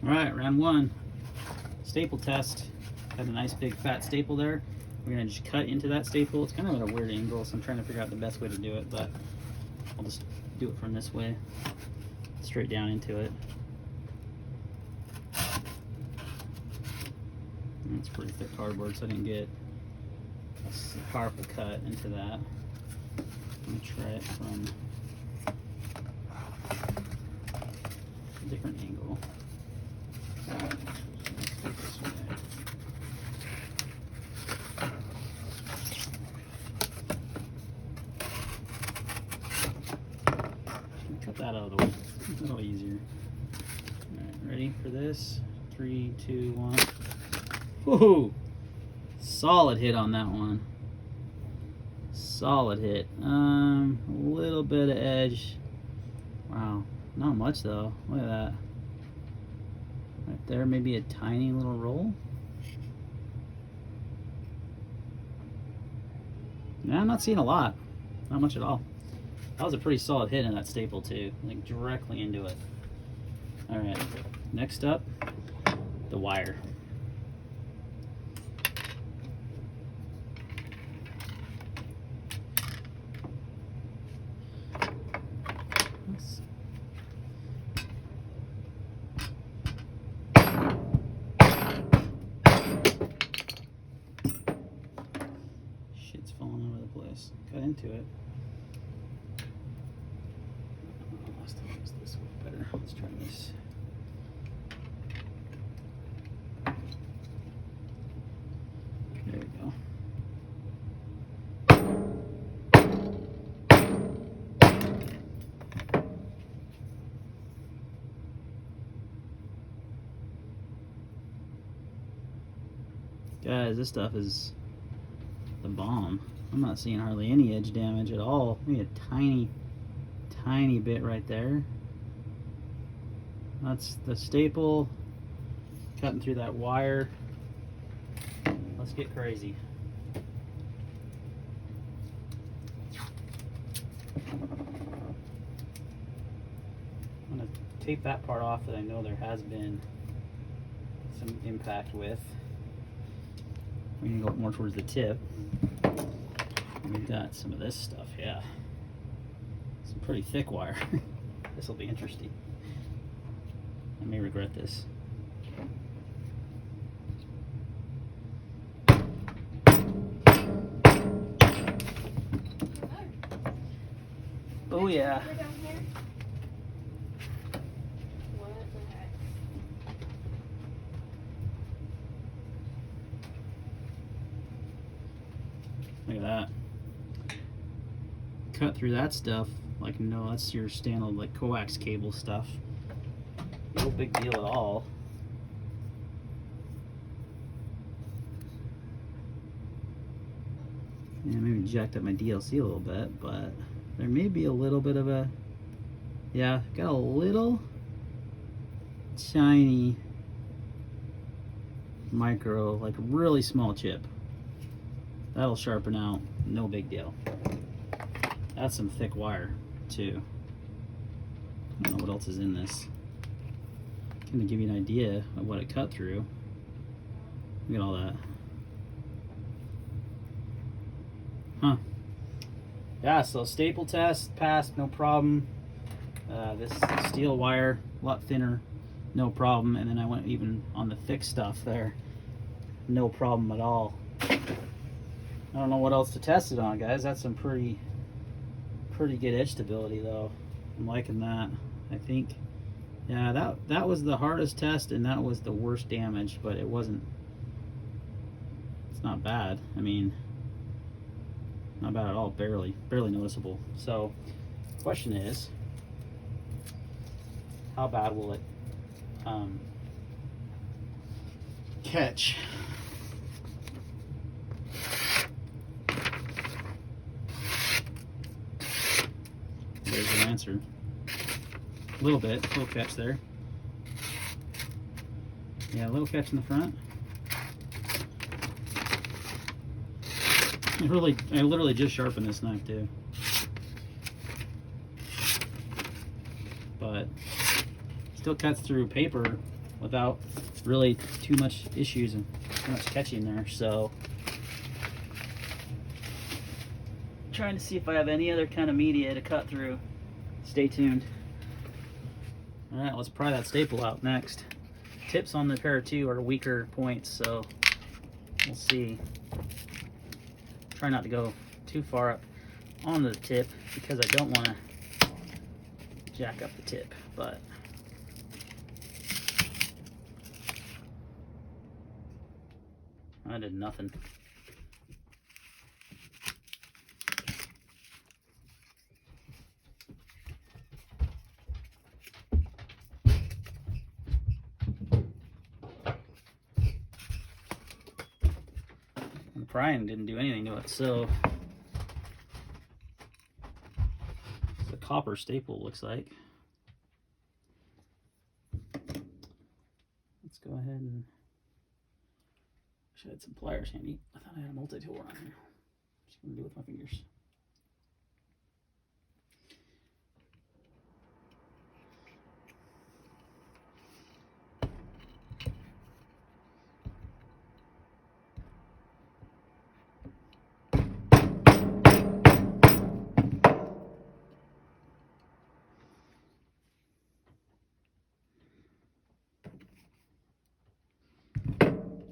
All right, round one. Staple test. Got a nice big fat staple there. We're gonna just cut into that staple. It's kind of at a weird angle, so I'm trying to figure out the best way to do it, but I'll just do it from this way, straight down into it. And it's pretty thick cardboard, so I didn't get a powerful cut into that. Let me try it from a different angle. Cut that out of the way. It's a little easier. Alright, ready for this? 3, 2, 1. Woohoo! Solid hit on that one. Solid hit. A little bit of edge. Wow, not much though. Look at that. Right there, maybe a tiny little roll. Yeah, I'm not seeing a lot. Not much at all. That was a pretty solid hit in that staple too. Like directly into it. Alright, next up, the wire. Shit's falling all over the place. Cut into it. Let's do this way better. Let's try this. There we go. Guys, this stuff is the bomb. I'm not seeing hardly any edge damage at all. Maybe a tiny bit right there. That's the staple cutting through that wire. Let's get crazy. I'm gonna tape that part off that I know there has been some impact with. We're gonna go more towards the tip. We've got some of this stuff, yeah. Some pretty thick wire. This will be interesting. I may regret this. Oh yeah. Look at that. Cut through that stuff like no, that's your standard like coax cable stuff. No big deal at all. Yeah, maybe jacked up my DLC a little bit, but there may be a little bit of a, yeah, got a little tiny micro, like really small chip. That'll sharpen out, no big deal. That's some thick wire too. I don't know what else is in this. Gonna give you an idea of what it cut through. Look at all that. Huh. Yeah, so staple test passed, no problem. This steel wire, a lot thinner, no problem. And then I went even on the thick stuff there, no problem at all. I don't know what else to test it on, guys. That's some pretty good edge stability though. I'm liking that. I think, yeah, that was the hardest test and that was the worst damage, but it wasn't, it's not bad. I mean, not bad at all, barely noticeable. So question is, how bad will it catch? There's your answer. A little bit, little catch there. Yeah, a little catch in the front. I literally just sharpened this knife too. But still cuts through paper without really too much issues and too much catching there. So trying to see if I have any other kind of media to cut through. Stay tuned. All right, let's pry that staple out next. Tips on the pair too are weaker points, so we'll see. Try not to go too far up on the tip because I don't want to jack up the tip, but I did nothing. And prying didn't do anything to it, so it's a copper staple, looks like. Let's go ahead and should have had some pliers handy. I thought I had a multi-tool on here. Just gonna do it with my fingers.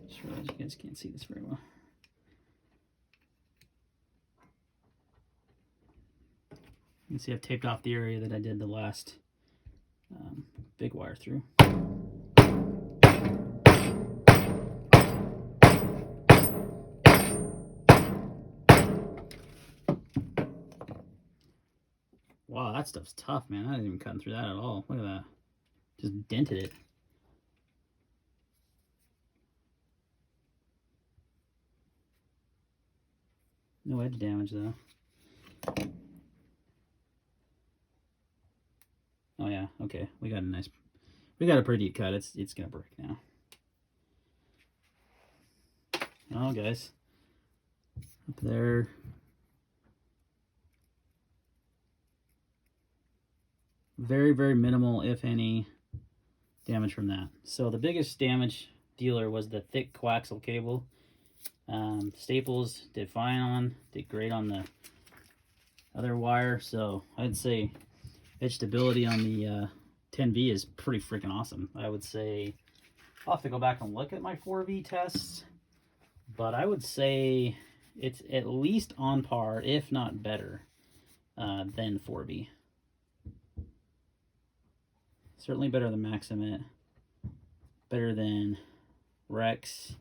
Just realized you guys can't see this very well. You can see I've taped off the area that I did the last big wire through. Wow, that stuff's tough, man. I didn't even cut through that at all. Look at that. Just dented it. No edge damage though. Oh yeah, okay. We got a pretty deep cut. It's gonna break now. Oh guys. Up there. Very, very minimal, if any, damage from that. So the biggest damage dealer was the thick coaxial cable. Staples did fine on, did great on the other wire. So I'd say edge stability on the 10V is pretty freaking awesome. I would say I'll have to go back and look at my 4V tests, but I would say it's at least on par, if not better, than 4V. Certainly better than Maximate, better than Rex,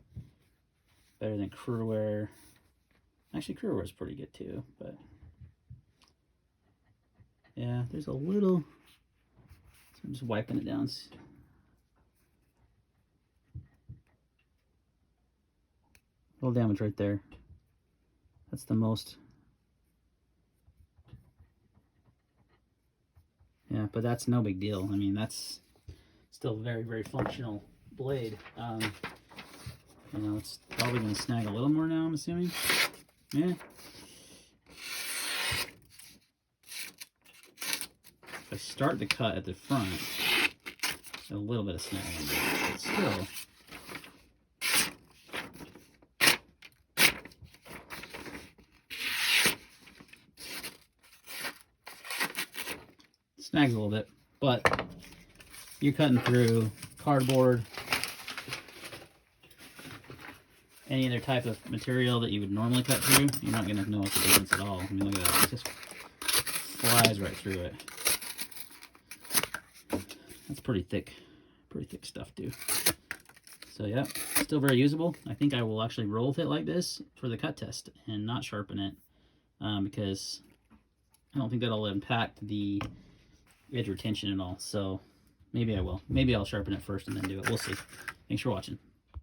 better than Crewwear. Actually, Crewwear is pretty good too, but yeah, there's a little, so I'm just wiping it down. Little damage right there. That's the most. Yeah, but that's no big deal. I mean, that's still a very, very functional blade. You know, it's probably going to snag a little more now, I'm assuming. Yeah. If I start the cut at the front, a little bit of snag on there, but still. Snags a little bit, but you're cutting through cardboard, any other type of material that you would normally cut through, you're not going to notice the difference at all. I mean, look at that. It just flies right through it. That's pretty thick stuff, too. So, yeah, still very usable. I think I will actually roll with it like this for the cut test and not sharpen it because I don't think that'll impact the edge retention at all. So maybe I will. Maybe I'll sharpen it first and then do it. We'll see. Thanks for watching.